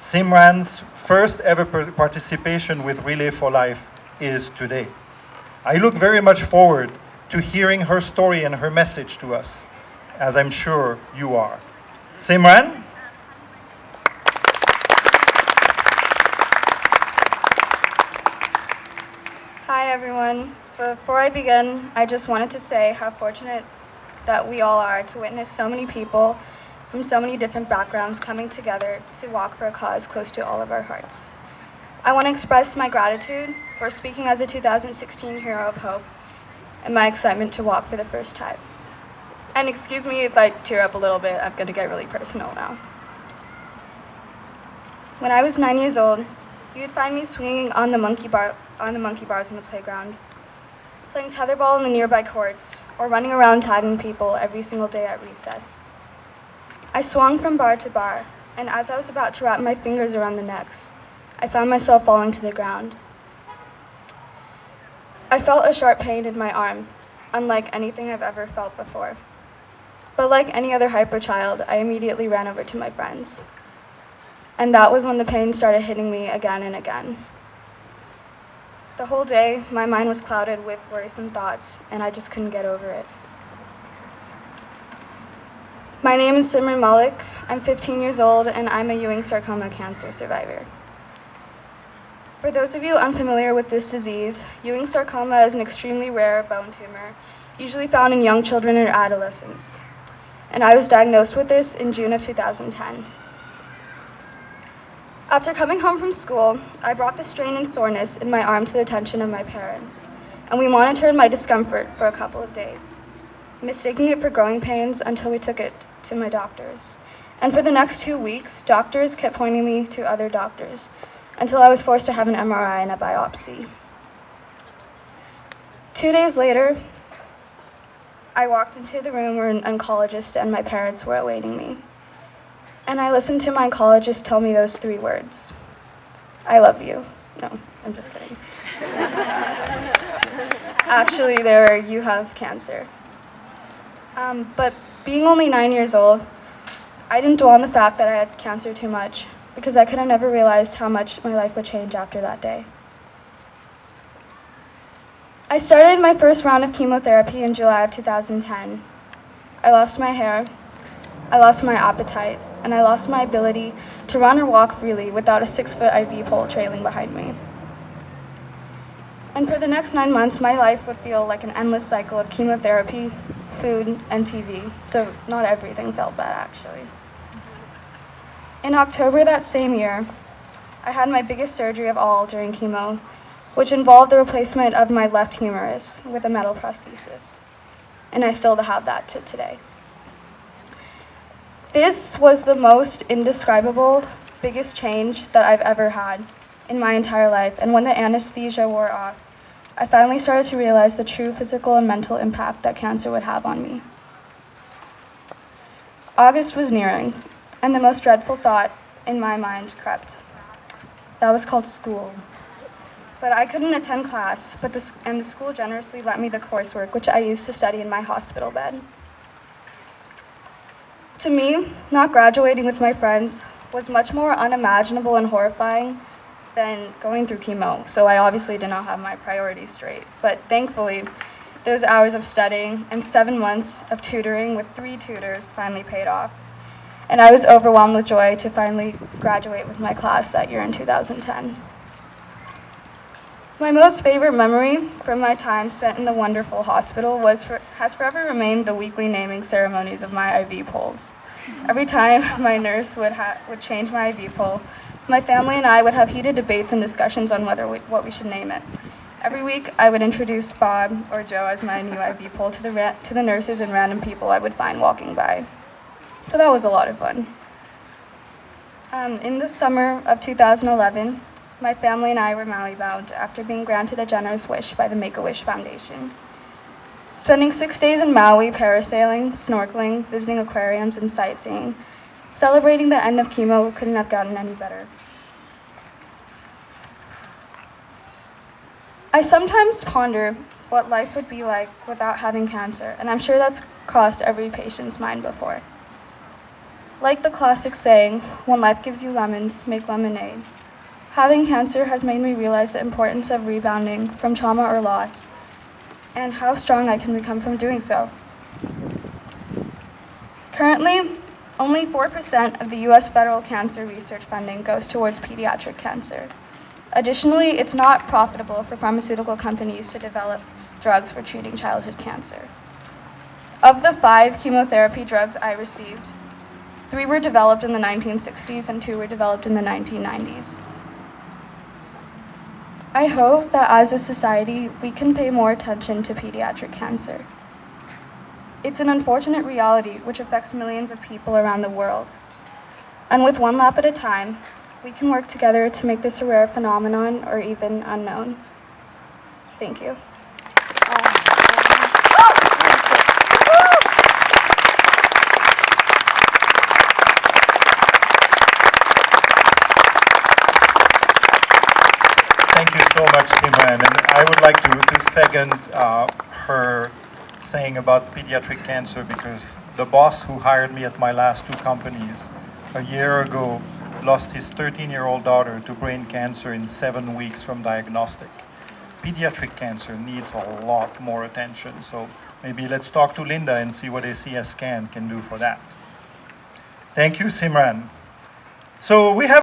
Simran's first ever participation with Relay for Life is today. I look very much forward to hearing her story and her message to us, as I'm sure you are. Simran? Hi everyone. Before I begin, I just wanted to say how fortunate that we all are to witness so many people from so many different backgrounds coming together to walk for a cause close to all of our hearts. I want to express my gratitude for speaking as a 2016 Hero of Hope and my excitement to walk for the first time. And excuse me if I tear up a little bit, I'm going to get really personal now. When I was 9 years old, you would find me swinging on the monkey bars in the playground, playing tetherball in the nearby courts, or running around tagging people every single day at recess. I swung from bar to bar, and as I was about to wrap my fingers around the necks, I found myself falling to the ground. I felt a sharp pain in my arm, unlike anything I've ever felt before. But like any other hyper child, I immediately ran over to my friends. And that was when the pain started hitting me again and again. The whole day, my mind was clouded with worrisome thoughts, and I just couldn't get over it. My name is Simran Malik. I'm 15 years old, and I'm a Ewing sarcoma cancer survivor. For those of you unfamiliar with this disease, Ewing sarcoma is an extremely rare bone tumor, usually found in young children or adolescents. And I was diagnosed with this in June of 2010. After coming home from school, I brought the strain and soreness in my arm to the attention of my parents, and we monitored my discomfort for a couple of days, mistaking it for growing pains until we took it to my doctors. And for the next 2 weeks, doctors kept pointing me to other doctors until I was forced to have an MRI and a biopsy. 2 days later, I walked into the room where an oncologist and my parents were awaiting me. And I listened to my oncologist tell me those 3 words. I love you. No, I'm just kidding. Actually, they were, you have cancer. But being only 9 years old, I didn't dwell on the fact that I had cancer too much because I could have never realized how much my life would change after that day. I started my first round of chemotherapy in July of 2010. I lost my hair, I lost my appetite, and I lost my ability to run or walk freely without a 6-foot IV pole trailing behind me. And for the next 9 months, my life would feel like an endless cycle of chemotherapy, food, and TV, so not everything felt bad, actually. In October that same year, I had my biggest surgery of all during chemo, which involved the replacement of my left humerus with a metal prosthesis, and I still have that to today. This was the most indescribable, biggest change that I've ever had in my entire life, and when the anesthesia wore off, I finally started to realize the true physical and mental impact that cancer would have on me. August was nearing, and the most dreadful thought in my mind crept. That was called school. But I couldn't attend class, and the school generously lent me the coursework, which I used to study in my hospital bed. To me, not graduating with my friends was much more unimaginable and horrifying than going through chemo, so I obviously did not have my priorities straight. But thankfully, those hours of studying and 7 months of tutoring with 3 tutors finally paid off, and I was overwhelmed with joy to finally graduate with my class that year in 2010. My most favorite memory from my time spent in the wonderful hospital has forever remained the weekly naming ceremonies of my IV poles. Every time my nurse would change my IV pole, my family and I would have heated debates and discussions on what we should name it. Every week, I would introduce Bob or Joe as my new IV pole to the nurses and random people I would find walking by. So that was a lot of fun. In the summer of 2011, my family and I were Maui-bound after being granted a generous wish by the Make-A-Wish Foundation. Spending 6 days in Maui, parasailing, snorkeling, visiting aquariums, and sightseeing, celebrating the end of chemo couldn't have gotten any better. I sometimes ponder what life would be like without having cancer, and I'm sure that's crossed every patient's mind before. Like the classic saying, when life gives you lemons, make lemonade. Having cancer has made me realize the importance of rebounding from trauma or loss, and how strong I can become from doing so. Currently, only 4% of the US federal cancer research funding goes towards pediatric cancer. Additionally, it's not profitable for pharmaceutical companies to develop drugs for treating childhood cancer. Of the 5 chemotherapy drugs I received, 3 were developed in the 1960s and 2 were developed in the 1990s. I hope that as a society, we can pay more attention to pediatric cancer. It's an unfortunate reality which affects millions of people around the world. And with one lap at a time, we can work together to make this a rare phenomenon or even unknown. Thank you. Thank you so much, Simran. And I would like to second her saying about pediatric cancer, because the boss who hired me at my last 2 companies a year ago lost his 13-year-old daughter to brain cancer in 7 weeks from diagnostic. Pediatric cancer needs a lot more attention. So maybe let's talk to Linda and see what ACS can do for that. Thank you, Simran. So we have